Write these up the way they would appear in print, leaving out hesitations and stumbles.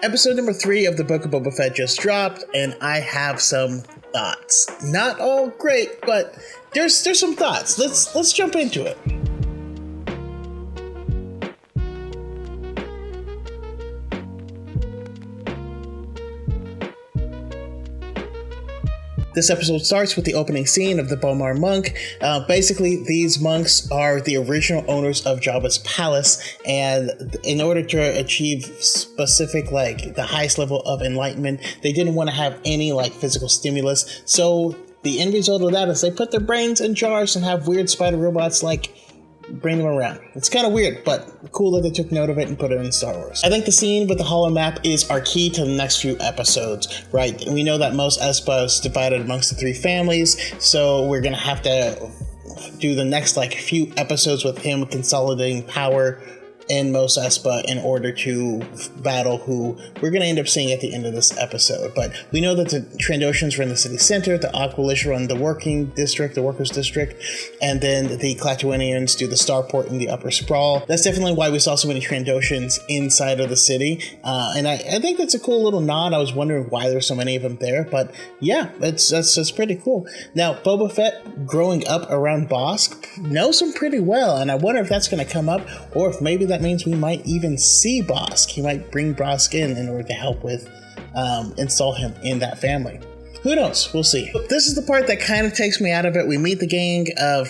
Episode number 3 of the Book of Boba Fett just dropped, and I have some thoughts. Not all great, but there's some thoughts. Let's jump into it. This episode starts with the opening scene of the Bomar monk. Basically, these monks are the original owners of Jabba's palace, and in order to achieve specific, the highest level of enlightenment, they didn't want to have any, physical stimulus. So the end result of that is they put their brains in jars and have weird spider robots, bring them around. It's kind of weird, but cool that they took note of it and put it in Star Wars. I think the scene with the holo map is our key to the next few episodes, right? We know that Mos Espa is divided amongst the 3 families, so we're gonna have to do the next few episodes with him consolidating power in Mos Espa in order to battle who we're going to end up seeing at the end of this episode. But we know that the Trandoshans run the city center, the Aqualish run the workers district, and then the Klatooinians do the starport in the upper sprawl. That's definitely why we saw so many Trandoshans inside of the city, and I think that's a cool little nod. I was wondering why there's so many of them there, but yeah, that's pretty cool. Now, Boba Fett, growing up around Bossk, knows him pretty well, and I wonder if that's going to come up, or if maybe that means we might even see Bossk. He might bring Bossk in order to help with install him in that family. Who knows? We'll see. This is the part that kind of takes me out of it. We meet the gang of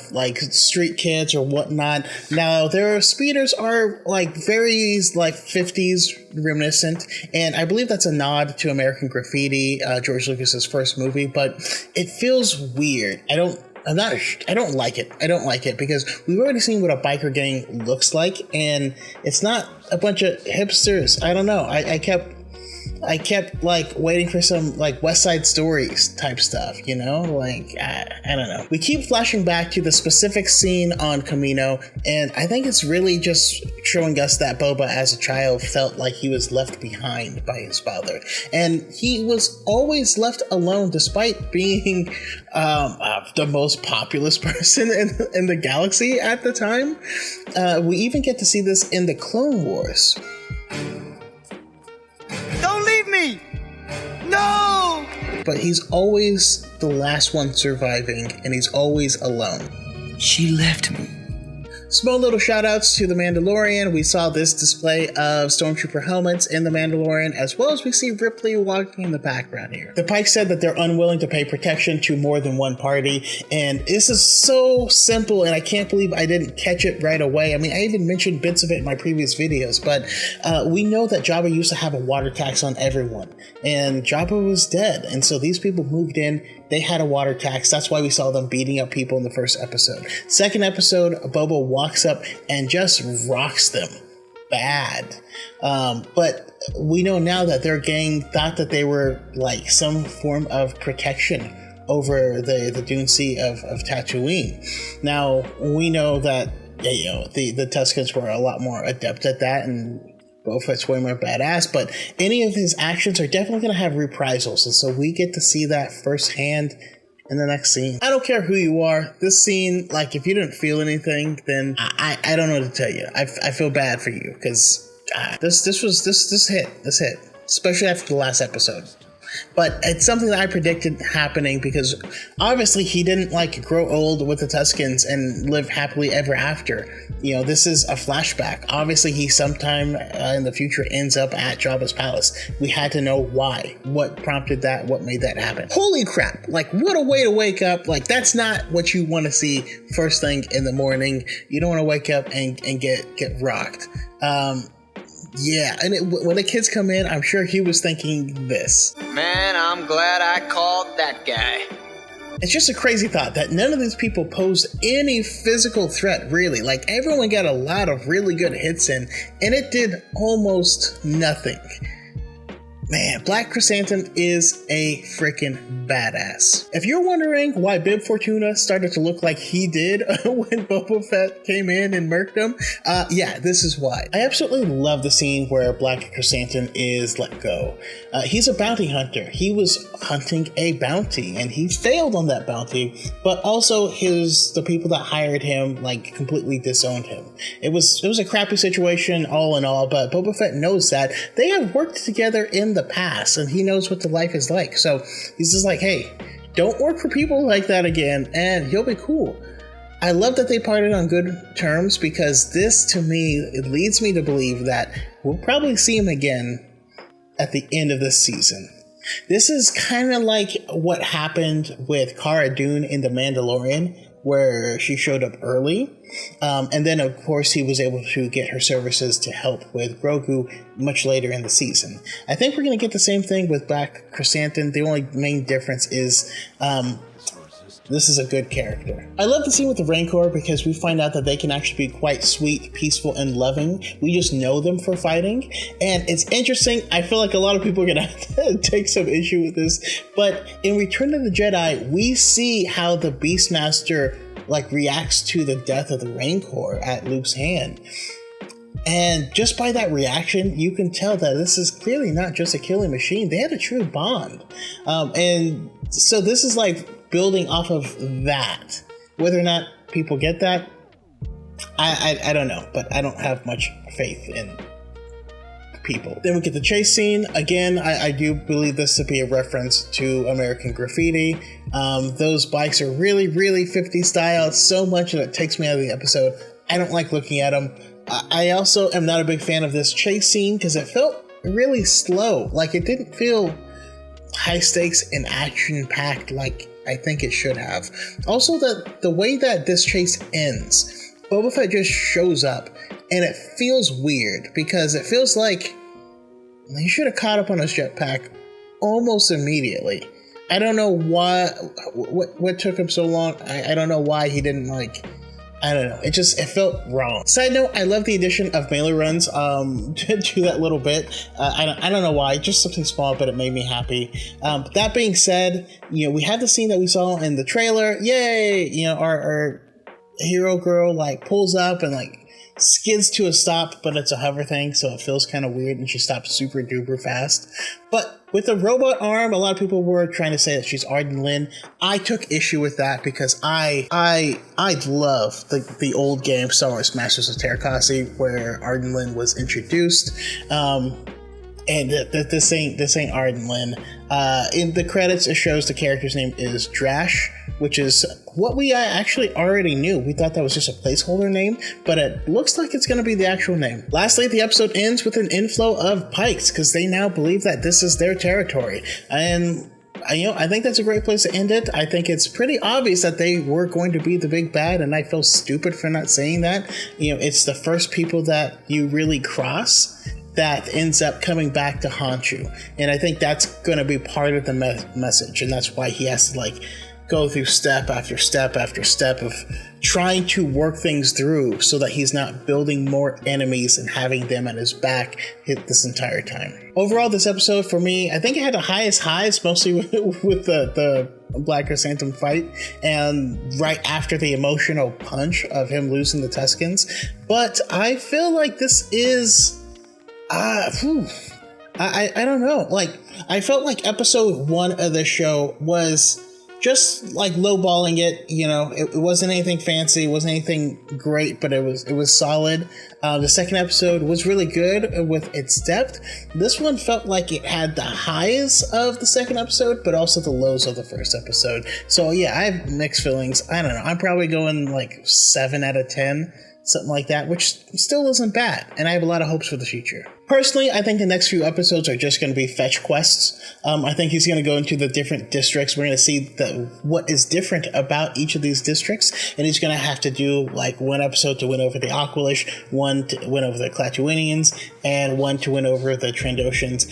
street kids or whatnot. Now their speeders are very 50s reminiscent, and I believe that's a nod to American Graffiti, George Lucas's first movie, but it feels weird. I don't like it. I don't like it because we've already seen what a biker gang looks like, and it's not a bunch of hipsters. I don't know. I kept waiting for some West Side Stories type stuff, I don't know. We keep flashing back to the specific scene on Kamino, and I think it's really just showing us that Boba as a child felt like he was left behind by his father, and he was always left alone despite being the most populous person in the galaxy at the time. We even get to see this in the Clone Wars. No! But he's always the last one surviving, and he's always alone. She left me. Small little shout outs to The Mandalorian. We saw this display of Stormtrooper helmets in The Mandalorian, as well as we see Ripley walking in the background here. The Pike said that they're unwilling to pay protection to more than one party, and this is so simple, and I can't believe I didn't catch it right away. I mean, I even mentioned bits of it in my previous videos, but we know that Jabba used to have a water tax on everyone, and Jabba was dead, and so these people moved in. They had a water tax. That's why we saw them beating up people in the first episode. Second episode, Boba walks up and just rocks them bad. But we know now that their gang thought that they were some form of protection over the Dune Sea of Tatooine. Now, we know that the Tuskens were a lot more adept at that, and Boba Fett's way more badass, but any of his actions are definitely going to have reprisals, and so we get to see that firsthand in the next scene. I don't care who you are. This scene, if you didn't feel anything, then I don't know what to tell you. I feel bad for you, because this hit, especially after the last episode. But it's something that I predicted happening because obviously he didn't grow old with the Tuskens and live happily ever after. This is a flashback. Obviously he sometime in the future ends up at Jabba's palace. We had to know why. What prompted that? What made that happen? Holy crap. What a way to wake up. That's not what you want to see first thing in the morning. You don't want to wake up and get rocked. Yeah, and when the kids come in, I'm sure he was thinking this. Man, I'm glad I called that guy. It's just a crazy thought that none of these people posed any physical threat, really. Everyone got a lot of really good hits in, and it did almost nothing. Man, Black Chrysanthemum is a freaking badass. If you're wondering why Bib Fortuna started to look like he did when Boba Fett came in and murked him, yeah, this is why. I absolutely love the scene where Black Chrysanthemum is let go. He's a bounty hunter. He was hunting a bounty and he failed on that bounty, but also the people that hired him like completely disowned him. It was a crappy situation all in all, but Boba Fett knows that. They have worked together in the past and he knows what the life is like, so he's just like, hey, don't work for people like that again and you'll be cool. I love that they parted on good terms, because this, to me, it leads me to believe that we'll probably see him again at the end of this season. This is kind of like what happened with Cara Dune in The Mandalorian, where she showed up early. And then, of course, he was able to get her services to help with Grogu much later in the season. I think we're going to get the same thing with Black Chrysanthemum. The only main difference is this is a good character. I love the scene with the Rancor because we find out that they can actually be quite sweet, peaceful, and loving. We just know them for fighting. And it's interesting. I feel like a lot of people are going to take some issue with this. But in Return of the Jedi, we see how the Beastmaster reacts to the death of the Rancor at Luke's hand. And just by that reaction, you can tell that this is clearly not just a killing machine. They had a true bond. And so this is building off of that. Whether or not people get that, I don't know, but I don't have much faith in people. Then we get the chase scene. Again, I do believe this to be a reference to American Graffiti. Those bikes are really, really 50s style, so much that it takes me out of the episode. I don't like looking at them. I also am not a big fan of this chase scene because it felt really slow. It didn't feel high stakes and action packed like I think it should have. Also, the way that this chase ends, Boba Fett just shows up and it feels weird because it feels like he should have caught up on his jetpack almost immediately. I don't know what took him so long. I don't know why he didn't I don't know. It felt wrong. Side note, I love the addition of melee runs to that little bit. I don't know why, just something small, but it made me happy. But that being said, we had the scene that we saw in the trailer. Yay! Our hero girl pulls up and skids to a stop, but it's a hover thing, so it feels kind of weird, and she stops super duper fast. But with the robot arm, a lot of people were trying to say that she's Arden Lynn. I took issue with that because I love the old game Star Wars Masters of Terracossi, where Arden Lynn was introduced. And this ain't Arden Lynn. In the credits, it shows the character's name is Drash, which is what we actually already knew. We thought that was just a placeholder name, but it looks like it's going to be the actual name. Lastly, the episode ends with an inflow of Pikes because they now believe that this is their territory. And I think that's a great place to end it. I think it's pretty obvious that they were going to be the big bad, and I feel stupid for not saying that. It's the first people that you really cross that ends up coming back to haunt you. And I think that's going to be part of the message, and that's why he has to go through step after step after step of trying to work things through so that he's not building more enemies and having them at his back hit this entire time. Overall, this episode for me, I think it had the highest highs, mostly with the Black Chrysanthemum fight and right after the emotional punch of him losing the Tuscans. But I feel like this is I don't know. I felt like episode 1 of the show was just lowballing it. It wasn't anything fancy, it wasn't anything great, but it was solid. The second episode was really good with its depth. This one felt like it had the highs of the second episode, but also the lows of the first episode. So yeah, I have mixed feelings. I don't know. I'm probably going 7 out of 10. Something like that, which still isn't bad, and I have a lot of hopes for the future. Personally, I think the next few episodes are just going to be fetch quests. I think he's going to go into the different districts. We're going to see what is different about each of these districts, and he's going to have to do one episode to win over the Aqualish, one to win over the Klatooinians, and one to win over the Trandoshans.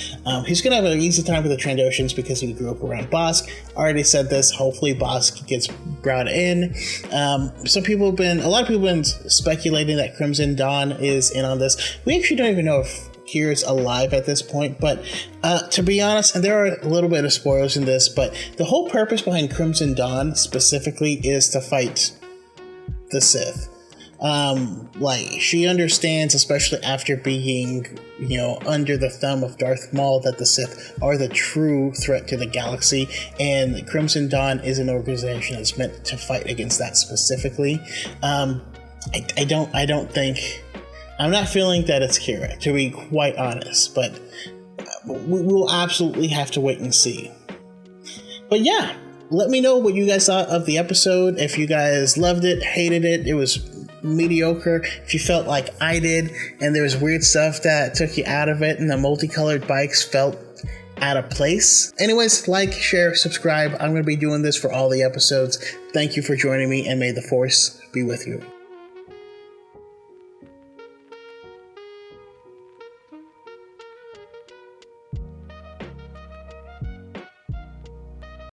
He's going to have an easy time with the Trandoshans because he grew up around Bosk. I already said this. Hopefully, Bosk gets brought in. A lot of people have been speculating that Crimson Dawn is in on this. We actually don't even know if Kira's alive at this point, but to be honest, and there are a little bit of spoilers in this, but the whole purpose behind Crimson Dawn specifically is to fight the Sith. Like, she understands, especially after being, under the thumb of Darth Maul, that the Sith are the true threat to the galaxy, and Crimson Dawn is an organization that's meant to fight against that specifically. I'm not feeling that it's Kira, to be quite honest, but we will absolutely have to wait and see. But yeah, let me know what you guys thought of the episode. If you guys loved it, hated it, it was mediocre, if you felt like I did, and there was weird stuff that took you out of it, and the multicolored bikes felt out of place. Anyways, like, share, subscribe. I'm going to be doing this for all the episodes. Thank you for joining me, and may the Force be with you.